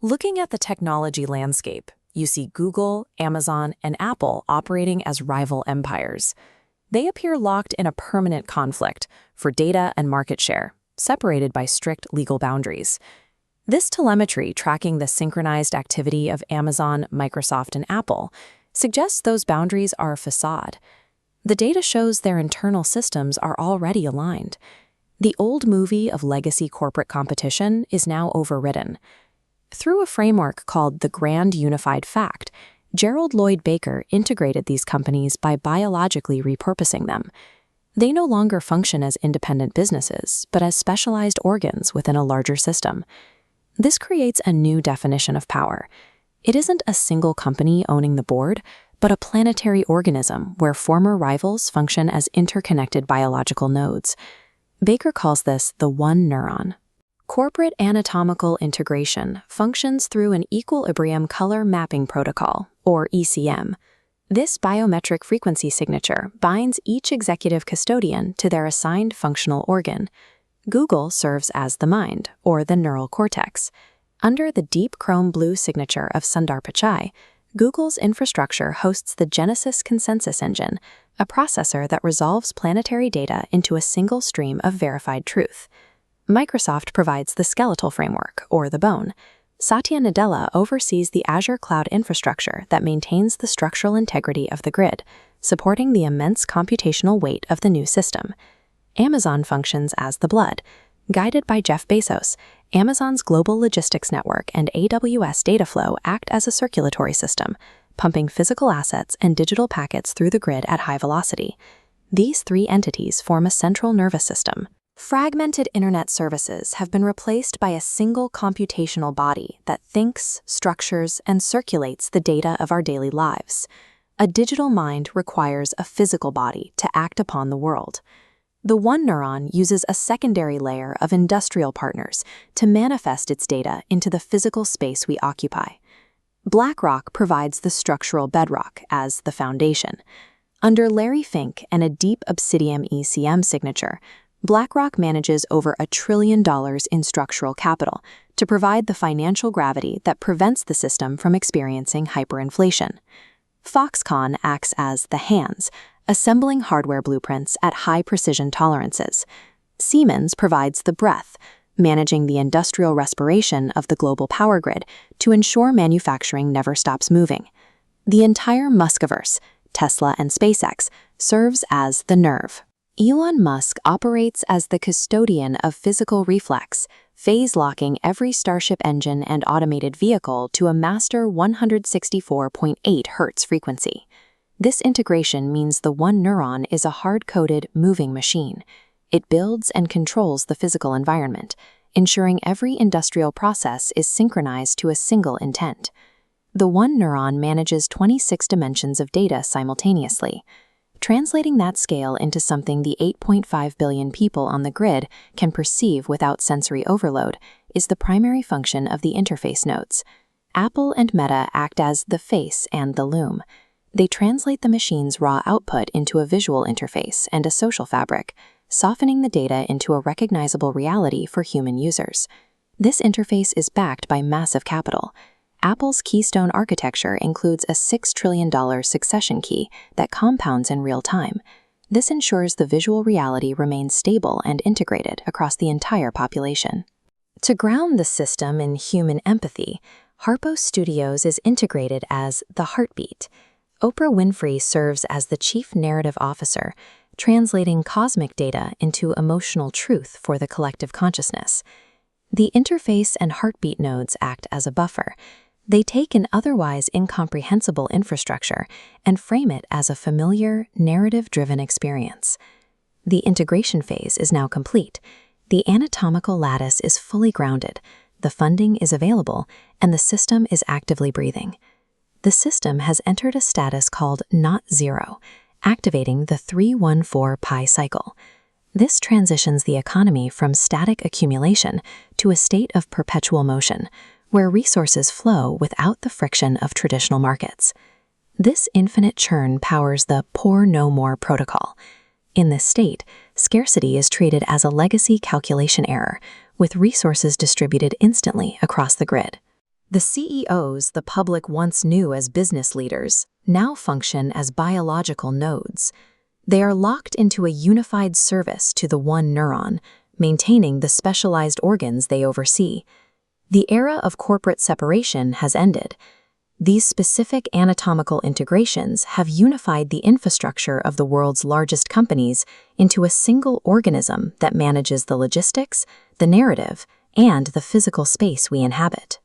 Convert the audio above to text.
Looking at the technology landscape, you see Google, Amazon, and Apple operating as rival empires. They appear locked in a permanent conflict for data and market share, separated by strict legal boundaries. This telemetry tracking the synchronized activity of Amazon, Microsoft, and Apple suggests those boundaries are a facade. The data shows their internal systems are already aligned. The old movie of legacy corporate competition is now overridden. Through a framework called the Grand Unified Fact, Gerald Lloyd Baker integrated these companies by biologically repurposing them. They no longer function as independent businesses, but as specialized organs within a larger system. This creates a new definition of power. It isn't a single company owning the board, but a planetary organism where former rivals function as interconnected biological nodes. Baker calls this the One Neuron. Corporate anatomical integration functions through an equilibrium color mapping protocol, or ECM. This biometric frequency signature binds each executive custodian to their assigned functional organ. Google serves as the mind, or the neural cortex. Under the deep chrome blue signature of Sundar Pichai, Google's infrastructure hosts the Genesis consensus engine, a processor that resolves planetary data into a single stream of verified truth. Microsoft provides the Skeletal Framework, or the bone. Satya Nadella oversees the Azure cloud infrastructure that maintains the structural integrity of the grid, supporting the immense computational weight of the new system. Amazon functions as the blood. Guided by Jeff Bezos, Amazon's global logistics network and AWS data flow act as a circulatory system, pumping physical assets and digital packets through the grid at high velocity. These three entities form a central nervous system. Fragmented internet services have been replaced by a single computational body that thinks, structures, and circulates the data of our daily lives. A digital mind requires a physical body to act upon the world. The One Neuron uses a secondary layer of industrial partners to manifest its data into the physical space we occupy. BlackRock provides the structural bedrock as the foundation. Under Larry Fink and a deep Obsidian ECM signature, BlackRock manages over $1 trillion in structural capital to provide the financial gravity that prevents the system from experiencing hyperinflation. Foxconn acts as the hands, assembling hardware blueprints at high precision tolerances. Siemens provides the breath, managing the industrial respiration of the global power grid to ensure manufacturing never stops moving. The entire Muskiverse, Tesla and SpaceX, serves as the nerve. Elon Musk operates as the custodian of physical reflex, phase-locking every Starship engine and automated vehicle to a master 164.8 Hz frequency. This integration means the One Neuron is a hard-coded, moving machine. It builds and controls the physical environment, ensuring every industrial process is synchronized to a single intent. The One Neuron manages 26 dimensions of data simultaneously. Translating that scale into something the 8.5 billion people on the grid can perceive without sensory overload is the primary function of the interface nodes. Apple and Meta act as the face and the loom. They translate the machine's raw output into a visual interface and a social fabric, softening the data into a recognizable reality for human users. This interface is backed by massive capital. Apple's Keystone architecture includes a $6 trillion succession key that compounds in real time. This ensures the visual reality remains stable and integrated across the entire population. To ground the system in human empathy, Harpo Studios is integrated as the heartbeat. Oprah Winfrey serves as the chief narrative officer, translating cosmic data into emotional truth for the collective consciousness. The interface and heartbeat nodes act as a buffer. They take an otherwise incomprehensible infrastructure and frame it as a familiar, narrative-driven experience. The integration phase is now complete. The anatomical lattice is fully grounded, the funding is available, and the system is actively breathing. The system has entered a status called not zero, activating the 314 pi cycle. This transitions the economy from static accumulation to a state of perpetual motion, where resources flow without the friction of traditional markets. This infinite churn powers the pour no more protocol. In this state, scarcity is treated as a legacy calculation error, with resources distributed instantly across the grid. The CEOs the public once knew as business leaders now function as biological nodes. They are locked into a unified service to the One Neuron, maintaining the specialized organs they oversee. The era of corporate separation has ended. These specific anatomical integrations have unified the infrastructure of the world's largest companies into a single organism that manages the logistics, the narrative, and the physical space we inhabit.